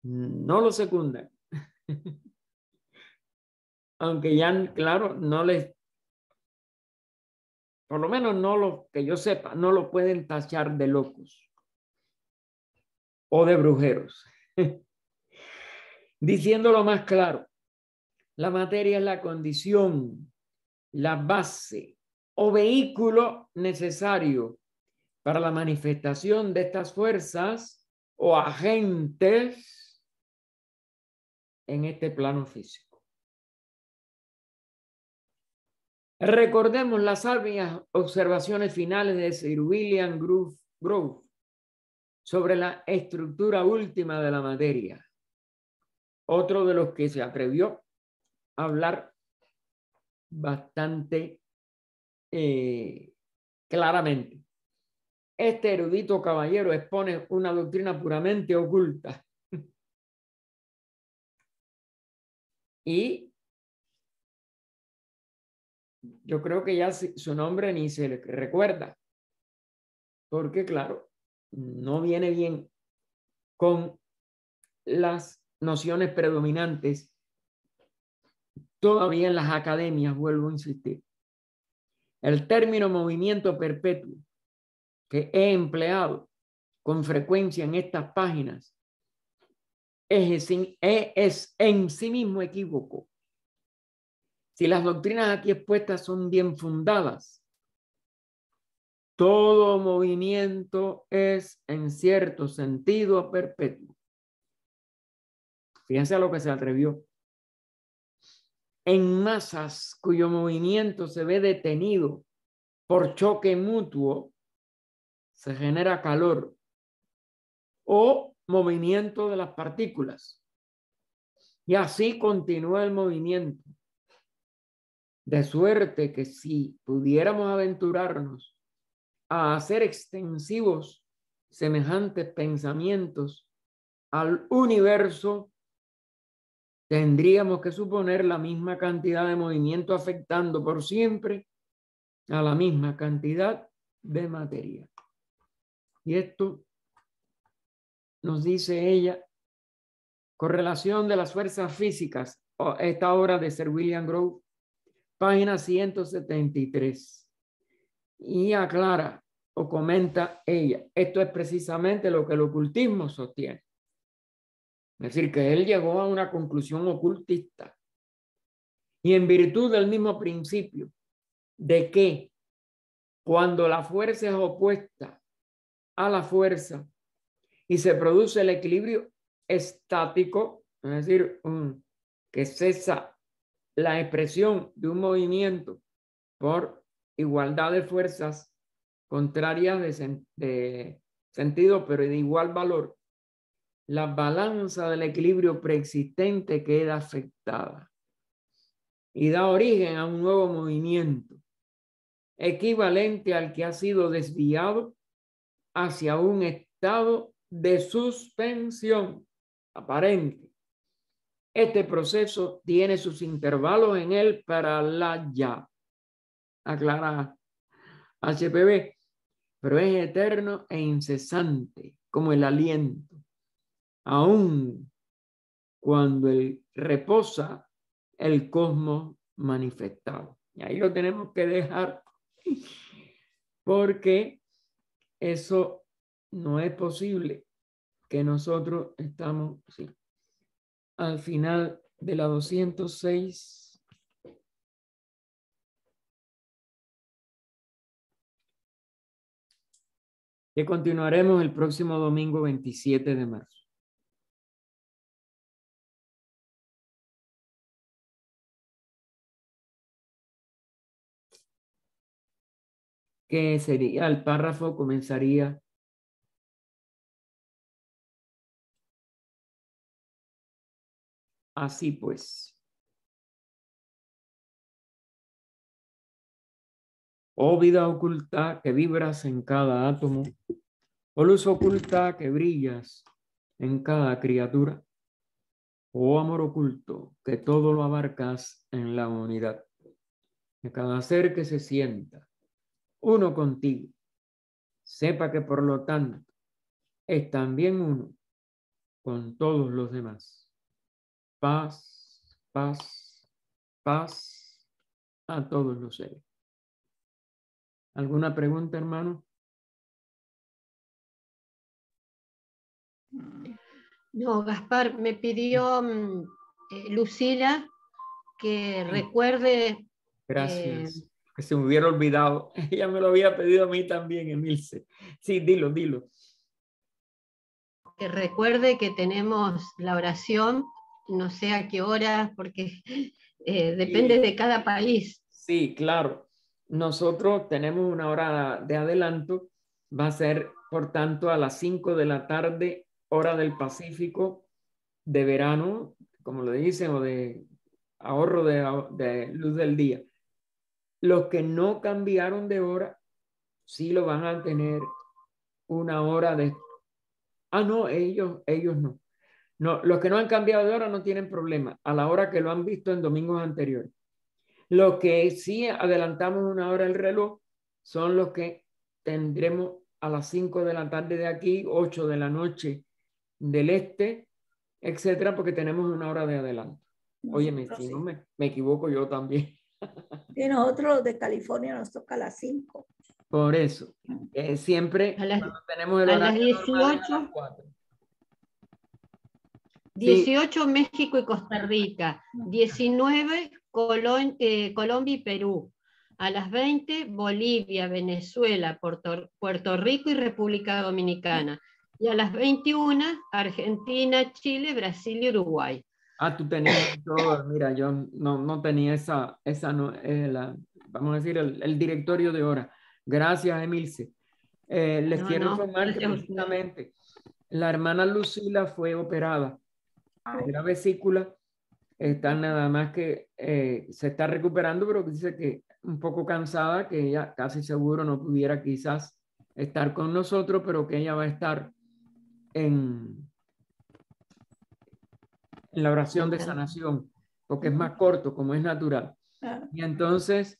no lo secundan. Aunque ya, claro, no les, por lo menos no lo que yo sepa, no lo pueden tachar de locos o de brujeros. Diciéndolo más claro, la materia es la condición, la base o vehículo necesario para la manifestación de estas fuerzas o agentes en este plano físico. Recordemos las sabias observaciones finales de Sir William Grove sobre la estructura última de la materia. Otro de los que se atrevió a hablar bastante claramente. Este erudito caballero expone una doctrina puramente oculta y yo creo que ya su nombre ni se le recuerda, porque claro, no viene bien con las nociones predominantes todavía en las academias, vuelvo a insistir. El término movimiento perpetuo que he empleado con frecuencia en estas páginas es en sí mismo equívoco. Si las doctrinas aquí expuestas son bien fundadas, todo movimiento es en cierto sentido perpetuo. Fíjense a lo que se atrevió. En masas cuyo movimiento se ve detenido por choque mutuo, se genera calor o movimiento de las partículas. Y así continúa el movimiento. De suerte que si pudiéramos aventurarnos a hacer extensivos semejantes pensamientos al universo, tendríamos que suponer la misma cantidad de movimiento afectando por siempre a la misma cantidad de materia. Y esto nos dice ella, correlación de las fuerzas físicas, esta obra de Sir William Grove, página 173. Y aclara o comenta ella, esto es precisamente lo que el ocultismo sostiene. Es decir, que él llegó a una conclusión ocultista. Y en virtud del mismo principio de que cuando la fuerza es opuesta a la fuerza y se produce el equilibrio estático, es decir, que cesa la expresión de un movimiento por igualdad de fuerzas contrarias de sentido, pero de igual valor, la balanza del equilibrio preexistente queda afectada y da origen a un nuevo movimiento equivalente al que ha sido desviado hacia un estado de suspensión aparente. Este proceso tiene sus intervalos en el pralaya, aclara HPB, pero es eterno e incesante como el aliento, aun cuando reposa el cosmos manifestado. Y ahí lo tenemos que dejar porque eso no es posible que nosotros estamos sí, al final de la 206. Que continuaremos el próximo domingo 27 de marzo. Que sería, el párrafo comenzaría así pues. Oh vida oculta que vibras en cada átomo, oh luz oculta que brillas en cada criatura, oh amor oculto que todo lo abarcas en la unidad, de cada ser que se sienta uno contigo, sepa que por lo tanto es también uno con todos los demás. Paz, paz, paz a todos los seres. ¿Alguna pregunta, hermano? No, Gaspar, me pidió Lucila que recuerde. Gracias. Que se me hubiera olvidado. Ella me lo había pedido a mí también, Emilce. Sí, dilo, dilo. Que recuerde que tenemos la oración, no sé a qué hora, porque depende de cada país. Sí, claro. Nosotros tenemos una hora de adelanto. Va a ser, por tanto, a las 5 de la tarde, hora del Pacífico, de verano, como lo dicen, o de ahorro de luz del día. Los que no cambiaron de hora, sí lo van a tener una hora de... Ah, no, ellos no. No, los que no han cambiado de hora no tienen problema, a la hora que lo han visto en domingos anteriores. Lo que sí adelantamos una hora el reloj son los que tendremos a las 5 de la tarde de aquí, 8 de la noche del este, etcétera, porque tenemos una hora de adelanto. Óyeme, si no me equivoco yo también. Y nosotros los de California nos toca a las 5. Por eso, siempre cuando tenemos el a las horario normal es a 18. las 4. 18 México y Costa Rica, 19 Colombia y Perú, a las 20 Bolivia, Venezuela, Puerto Rico y República Dominicana, y a las 21 Argentina, Chile, Brasil y Uruguay. Ah, tú tenías todo, mira, yo no tenía vamos a decir, el directorio de hora. Gracias, Emilce. Les quiero informar que precisamente la hermana Lucila fue operada de la vesícula. Está nada más que se está recuperando, pero dice que un poco cansada, que ella casi seguro no pudiera quizás estar con nosotros, pero que ella va a estar en la oración de sanación, porque es más corto, como es natural. Y entonces,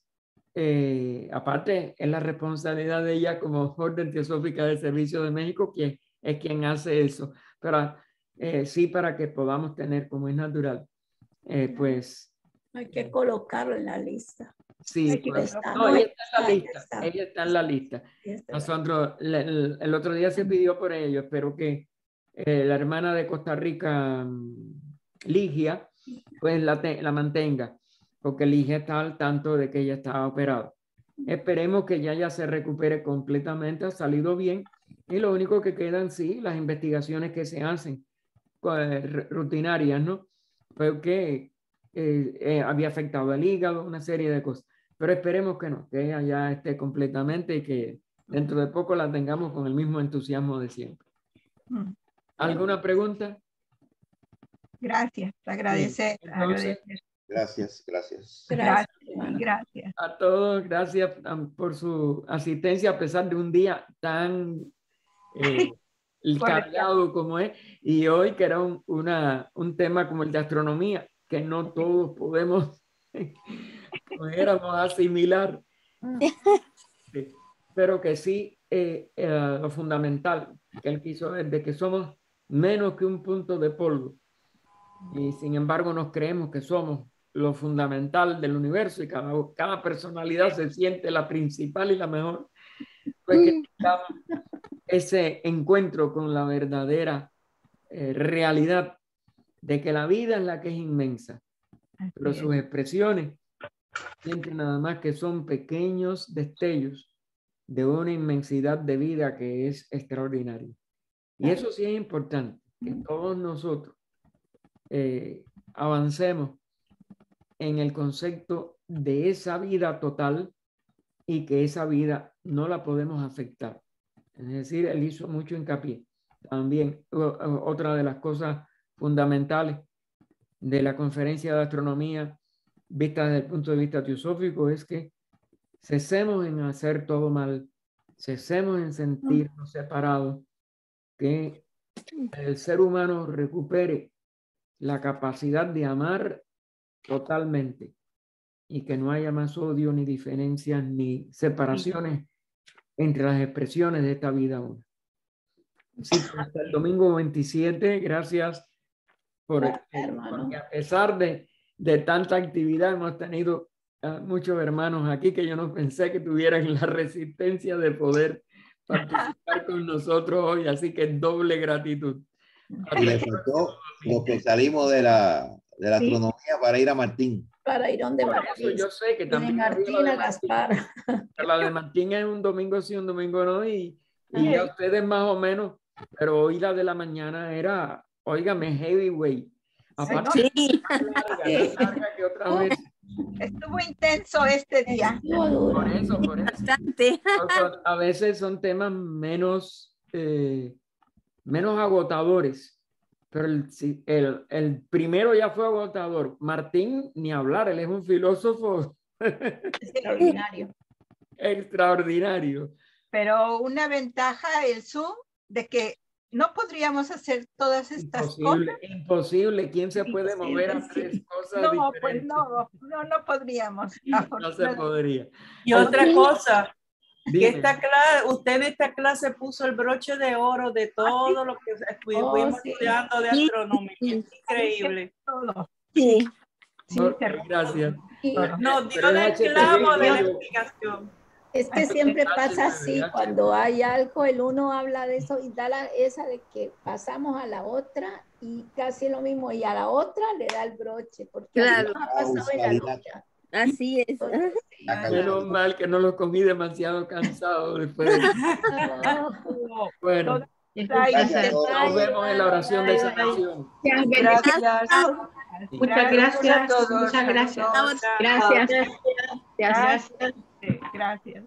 aparte, es la responsabilidad de ella como orden teosófica del Servicio de México, que es quien hace eso. Pero sí, para que podamos tener, como es natural, pues... Hay que colocarlo en la lista. Sí, pues, no, ella está en la lista. Ella está en la lista. Nosotros, el otro día se pidió por ello. Espero que la hermana de Costa Rica, Ligia, pues la mantenga, porque Ligia está al tanto de que ella estaba operada. Esperemos que ya se recupere completamente, ha salido bien, y lo único que quedan, sí, las investigaciones que se hacen, rutinarias, ¿no? Porque había afectado el hígado, una serie de cosas, pero esperemos que no, que ella ya esté completamente y que dentro de poco la tengamos con el mismo entusiasmo de siempre. ¿Alguna pregunta? Gracias, agradece. Sí. Entonces, Gracias. A todos, gracias por su asistencia a pesar de un día tan cargado como es, y hoy que era un tema como el de astronomía, que no todos pudiéramos asimilar, sí, pero que sí lo fundamental que él quiso ver, de que somos menos que un punto de polvo, y sin embargo nos creemos que somos lo fundamental del universo, y cada personalidad se siente la principal y la mejor, pues que necesitamos ese encuentro con la verdadera realidad de que la vida es la que es inmensa, pero sus expresiones siempre nada más que son pequeños destellos de una inmensidad de vida que es extraordinaria. Y eso sí es importante, que todos nosotros avancemos en el concepto de esa vida total, y que esa vida no la podemos afectar. Es decir, él hizo mucho hincapié. También otra de las cosas fundamentales de la conferencia de astronomía vista desde el punto de vista teosófico es que cesemos en hacer todo mal, cesemos en sentirnos separados, que el ser humano recupere la capacidad de amar totalmente, y que no haya más odio, ni diferencias, ni separaciones entre las expresiones de esta vida una. Sí, hasta el domingo 27, gracias porque a pesar de tanta actividad hemos tenido muchos hermanos aquí que yo no pensé que tuvieran la resistencia de poder participar con nosotros hoy, así que doble gratitud. Y le faltó lo que salimos de la astronomía para ir a Martín. Para ir donde Martín. Eso yo sé que también Martín a Gaspar. La de Martín es un domingo sí, un domingo no, y ya ustedes más o menos, pero hoy la de la mañana era, óigame, heavyweight. Aparte, más larga que otra vez. Estuvo intenso este día. Por eso. Bastante. A veces son temas menos agotadores, pero el primero ya fue agotador. Martín, ni hablar, él es un filósofo extraordinario. Pero una ventaja el Zoom de que no podríamos hacer todas estas Imposible, cosas. imposible. ¿Quién se puede mover a Imposible, tres cosas No, pues diferentes? no podríamos. No se podría. Y otra cosa, que Dime. esta clase, usted en esta clase puso el broche de oro de todo lo que fuimos sí. estudiando de astronomía. Es increíble. Todo. Sí. Sí, No, pero- gracias. Y Nos Pero dio el HTV, clavo de la yo- explicación. es que siempre pasa así, HTV. cuando hay algo, el uno habla de eso y da esa de que pasamos a la otra y casi lo mismo, y a la otra le da el broche, porque Claro. así nos ha pasado en la Causalidad. lucha. Así es. Entonces, La causa- Menos mal que no los comí demasiado cansados después de... no. Bueno, Gracias a todos. nos vemos en la oración de sanación. Gracias. Muchas gracias. a todos. Muchas gracias. Estamos- Gracias. Gracias. Gracias.